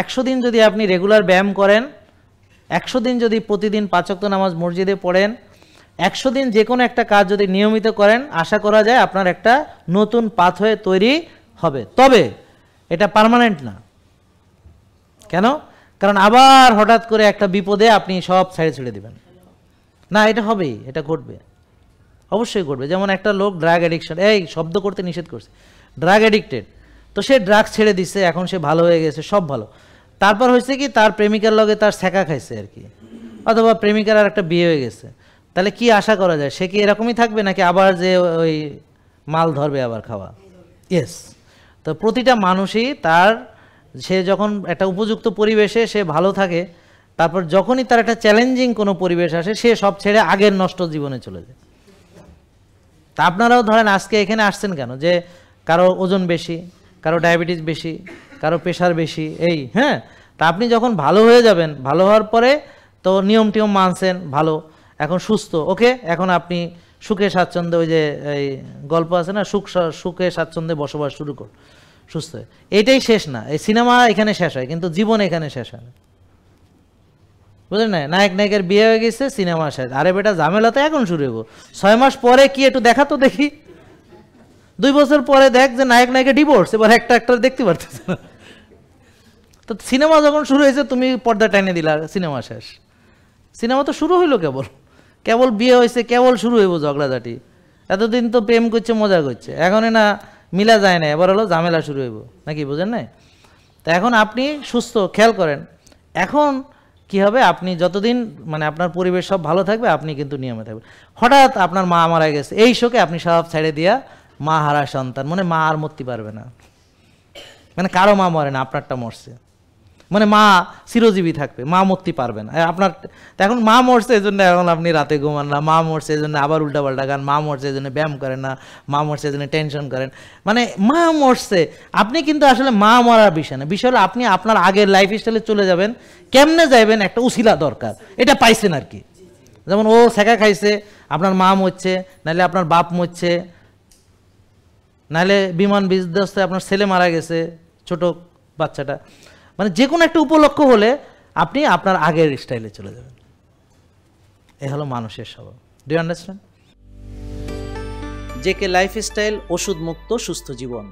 100 দিন যদি আপনি রেগুলার ব্যায়াম করেন, 100 দিন যদি প্রতিদিন 5 ওয়াক্ত নামাজ মসজিদে পড়েন, 100 দিন যে কোনো একটা কাজ যদি নিয়মিত করেন, আশা করা যায় আপনার একটা নতুন পাথওয়ে তৈরি হবে। তবে এটা পার্মানেন্ট না। কেন? কারণ আবার হঠাৎ করে একটা বিপদে আপনি সব ছেড়ে দিবেন না, এটা হবেই, এটা ঘটবে, অবশ্যই ঘটবে। যেমন একটা লোক ড্রাগ অ্যাডিকশন, এই শব্দ করতে নিষেধ করছে, ড্রাগ অ্যাডিক্টেড, তো সে ড্রাগস ছেড়ে দিচ্ছে, এখন সে ভালো হয়ে গেছে, সব ভালো। তারপর হয়েছে কি, তার প্রেমিকার লগে তার ছ্যাঁকা খাইছে আর কি, অথবা প্রেমিকার আর একটা বিয়ে হয়ে গেছে। তাহলে কি আশা করা যায়, সে কি এরকমই থাকবে নাকি আবার যে ওই মাল ধরবে আবার খাওয়া? ইয়েস। তো প্রতিটা মানুষই সে যখন একটা উপযুক্ত পরিবেশে সে ভালো থাকে, তারপর যখনই তার একটা চ্যালেঞ্জিং কোনো পরিবেশ আসে, সে সব ছেড়ে আগের নষ্ট জীবনে চলে যায়। তা আপনারাও ধরেন আজকে এখানে আসছেন কেন, যে কারো ওজন বেশি, কারো ডায়াবেটিস বেশি, কারো প্রেশার বেশি, এই হ্যাঁ। তা আপনি যখন ভালো হয়ে যাবেন, ভালো হওয়ার পরে তো নিয়ম টিয়ম মানছেন, ভালো, এখন সুস্থ, ওকে, এখন আপনি সুখে স্বাচ্ছন্দ্যে, ওই যে এই গল্প আছে না, সুখে স্বাচ্ছন্দ্যে বসবাস শুরু কর, সুস্থ হয়ে। এইটাই শেষ না, এই সিনেমা এখানে শেষ হয়, কিন্তু জীবন এখানে শেষ হয় না, বুঝলেন না? নায়ক নায়িকার বিয়ে হয়ে গেছে, সিনেমা শেষ। আরে বেটা, ঝামেলা তো এখন শুরু হবো। 6 মাস পরে কি একটু দেখা তো দেখি, 2 বছর পরে দেখ যে নায়ক নায়িকা ডিভোর্স, এবার একটা দেখতে পারতেছে না। তো সিনেমা যখন শুরু হয়েছে, তুমি পর্দা টাইনে দিলা, সিনেমা শেষ। সিনেমা তো শুরু হইলো কেবল বিয়ে হয়েছে, কেবল শুরু হইব ঝগড়াঝাটি। এতদিন তো প্রেম করছে, মজা করছে, এখন না মিলা যায় না, এবার হলো ঝামেলা শুরু হইব, নাকি বুঝেন না? তা এখন আপনি সুস্থ, খেয়াল করেন, এখন কি হবে, আপনি যতদিন মানে আপনার পরিবেশ সব ভালো থাকবে, আপনি কিন্তু নিয়মে থাকবেন। হঠাৎ আপনার মা মারা গেছে, এই শোকে আপনি সব ছেড়ে দিয়া, মা হারা সন্তান, মানে মা আর মরতে পারবে না, মানে কারো মা মরে না, আপনারটা মরছে, মানে মা চিরজীবী থাকবে, মা মরতে পারবে না আপনার। এখন মা মরছে এই জন্য এখন আপনি রাতে ঘুমান না, মা মরছে এই জন্য আবার উল্টাপাল্টা গান, মা মরছে এই জন্য ব্যায়াম করেন না, মা মরছে এই জন্য টেনশন করেন, মানে মা মরছে। আপনি কিন্তু আসলে মা মরার বিষয় না, বিষয় হলো আপনি আপনার আগের লাইফ স্টাইলে চলে যাবেন। কেমনে যাবেন, একটা উসিলা দরকার, এটা পাইছেন আর কি। যেমন ও ছ্যাঁকা খাইছে, আপনার মা মরছে, নাহলে আপনার বাপ মরছে, নাহলে বিমান বিধ্বস্তে আপনার ছেলে মারা গেছে, ছোট বাচ্চাটা, মানে যে কোনো একটা উপলক্ষ হলে আপনি আপনার আগের স্টাইলে চলে যাবেন। এ হলো মানুষের স্বভাব। Do you understand? JK lifestyle, ওষুধ মুক্ত সুস্থ জীবন।